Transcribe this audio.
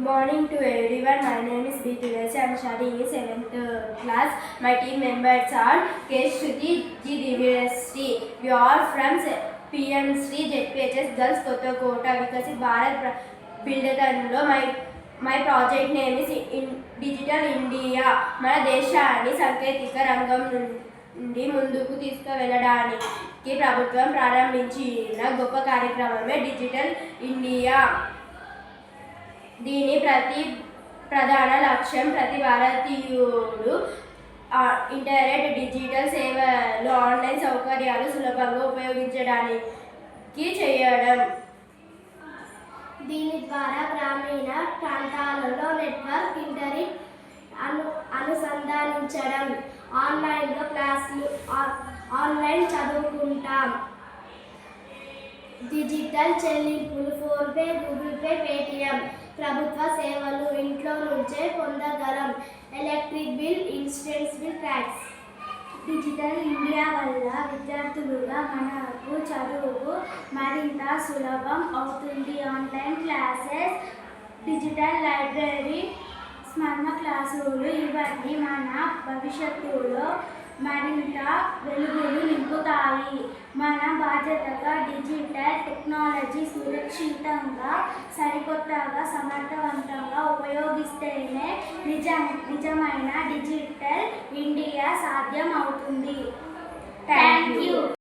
Good morning to everyone. My name is B. Tulasi. I am studying in 7th class. My team members are K. Shruti, G. Divya. We are from PM Sri ZPHS Girls Kothakota Vikasit Bharat Buildatanlo. My project name is Digital India. మన దేశాన్ని సాంకేతిక రంగం నుండి ముందుకు తీసుకువెళ్ళడానికి ప్రభుత్వం ప్రారంభించిన గొప్ప కార్యక్రమమే డిజిటల్ ఇండియా. దీని ప్రధాన లక్ష్యం ప్రతి భారతీయుడు ఇంటర్నెట్, డిజిటల్ సేవలు, ఆన్లైన్ సౌకర్యాలు సులభంగా ఉపయోగించడానికి చేయడం. దీని ద్వారా గ్రామీణ ప్రాంతాలలో నెట్వర్క్, ఇంటర్నెట్ అనుసంధానించడం, ఆన్లైన్లో క్లాసులు, ఆన్లైన్ చదువుకుంటాం. డిజిటల్ చెల్లింపులు, ఫోన్పే, గూగుల్ పే, పేటిఎం, ప్రభుత్వ సేవలు ఇంట్లో నుంచే పొందగలం. Electric bill, insurance bill, tax. Digital India వల్ల విద్యార్థులుగా మనకు చదువు మరింత సులభం అవుతుంది. Online classes, digital library, smart క్లాసులు ఇవన్నీ మన భవిష్యత్తులో మరింత వెలుగులు నింపుతాయి. మన బాధ్యతగా డిజిటల్ టెక్నాలజీ సురక్షితంగా, సరికొత్తగా, సమర్థవంతంగా ఉపయోగిస్తేనే నిజమైన డిజిటల్ ఇండియా సాధ్యం అవుతుంది. Thank you.